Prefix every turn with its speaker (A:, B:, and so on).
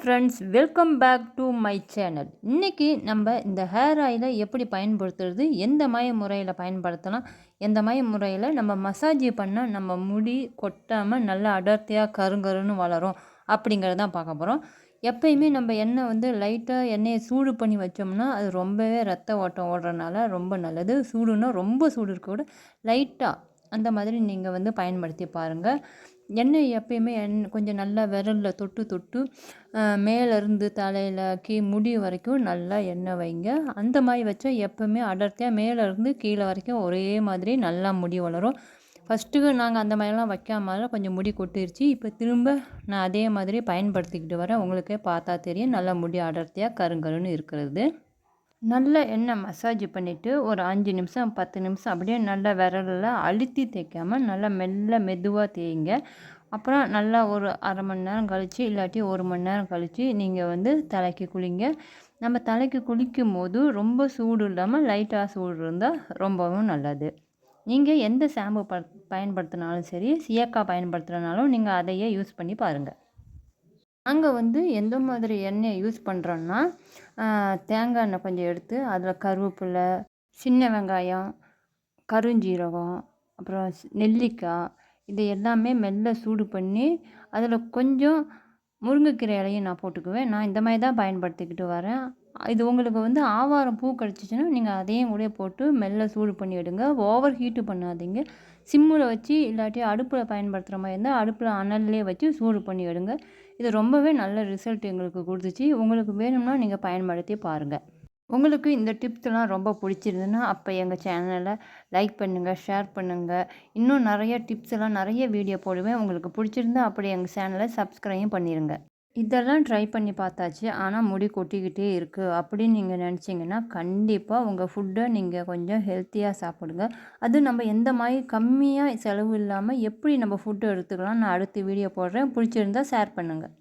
A: Friends, welcome back to my channel. இன்றைக்கி நம்ம இந்த ஹேர் ஆயிலை எப்படி பயன்படுத்துறது, எந்த முறையில் பயன்படுத்தலாம், எந்த முறையில் நம்ம மசாஜ் பண்ணால் நம்ம முடி கொட்டாமல் நல்லா அடர்த்தியாக கருங்கருன்னு வளரும் அப்படிங்கிறதான் பார்க்க போகிறோம். எப்பயுமே நம்ம எண்ணெய் லைட்டாக எண்ணெயை சூடு பண்ணி வச்சோம்னா அது ரொம்பவே ரத்த ஓட்டம் ஓடுறதுனால ரொம்ப நல்லது. சூடுன்னா ரொம்ப சூடு இருக்கக்கூட லைட்டாக அந்த மாதிரி நீங்கள் பயன்படுத்தி பாருங்கள். எண்ணெய் எப்பயுமே கொஞ்சம் நல்லா விரலில் தொட்டு தொட்டு மேலேருந்து தலையில் முடி வரைக்கும் நல்லா எண்ணெய் வைங்க. அந்த மாதிரி வச்சா எப்போவுமே அடர்த்தியாக மேலேருந்து கீழே வரைக்கும் ஒரே மாதிரி நல்லா முடி வளரும். ஃபஸ்ட்டுக்கு நாங்கள் அந்த மாதிரிலாம் வைக்காமல் கொஞ்சம் முடி கொட்டிருச்சு. இப்போ திரும்ப நான் அதே மாதிரி பயன்படுத்திக்கிட்டு வரேன். உங்களுக்கே பார்த்தா தெரியும் நல்லா முடி அடர்த்தியாக கருங்கருன்னு இருக்கிறது. நல்ல எண்ணெய் மசாஜ் பண்ணிவிட்டு ஒரு 5 நிமிஷம் 10 நிமிஷம் அப்படியே நல்லா விரலில் அழுத்தி தேய்க்காமல் நல்லா மெதுவாக தேய்ங்க. அப்புறம் நல்லா ஒரு அரை மணி நேரம் கழித்து இல்லாட்டி 1 மணி நேரம் கழித்து நீங்கள் தலைக்கு குளிங்க. நம்ம தலைக்கு குளிக்கும் போது ரொம்ப சூடு இல்லாமல் லைட்டாக சூடு இருந்தால் ரொம்பவும் நல்லது. நீங்கள் எந்த ஷாம்பு பயன்படுத்தினாலும் சரி, சியக்காய் பயன்படுத்துகிறனாலும் நீங்கள் அதையே யூஸ் பண்ணி பாருங்கள். நாங்கள் எந்த மாதிரி எண்ணெயை யூஸ் பண்ணுறோன்னா, தேங்காய் எண்ணெய் கொஞ்சம் எடுத்து அதில் கருவேப்பிலை, சின்ன வெங்காயம், கருஞ்சீரகம், அப்புறம் நெல்லிக்காய் இது எல்லாமே மெல்ல சூடு பண்ணி அதில் கொஞ்சம் முருங்கைக்கீரை இலையும் நான் போட்டுக்குவேன். நான் இந்த மாதிரி தான் பயன்படுத்திக்கிட்டு வரேன். இது உங்களுக்கு ஆவாரம் பூ கிடச்சிச்சின்னா நீங்கள் அதையும் கூட போட்டு மெல்ல சூடு பண்ணி எடுங்க. ஓவர் ஹீட்டு பண்ணாதீங்க. சிம்மில் வச்சு இல்லாட்டி அடுப்பில் பயன்படுத்துகிற மாதிரி இருந்தால் அடுப்பில் அனல்லே வச்சு சூடு பண்ணி எடுங்க. இது ரொம்பவே நல்ல ரிசல்ட் எங்களுக்கு கொடுத்துச்சு. உங்களுக்கு வேணும்னா நீங்கள் பயன்படுத்தி பாருங்கள். உங்களுக்கு இந்த டிப்ஸ்லாம் ரொம்ப பிடிச்சிருந்துன்னா அப்போ எங்கள் சேனலை லைக் பண்ணுங்கள், ஷேர் பண்ணுங்கள். இன்னும் நிறைய டிப்ஸ்லாம் நிறைய வீடியோ போடுவேன். உங்களுக்கு பிடிச்சிருந்தா அப்படி எங்கள் சேனலை சப்ஸ்கிரையும் பண்ணிடுங்க. இதெல்லாம் ட்ரை பண்ணி பார்த்தாச்சு, ஆனால் முடி கொட்டிக்கிட்டே இருக்குது அப்படின்னு நீங்கள் நினச்சிங்கன்னா கண்டிப்பாக உங்கள் ஃபுட்டை நீங்கள் கொஞ்சம் ஹெல்த்தியாக சாப்பிடுங்க. அது நம்ம எந்த மாதிரி கம்மியாக செலவு இல்லாமல் எப்படி நம்ம ஃபுட்டு எடுத்துக்கலாம் நான் அடுத்த வீடியோ போடுறேன். பிடிச்சிருந்தா ஷேர் பண்ணுங்கள்.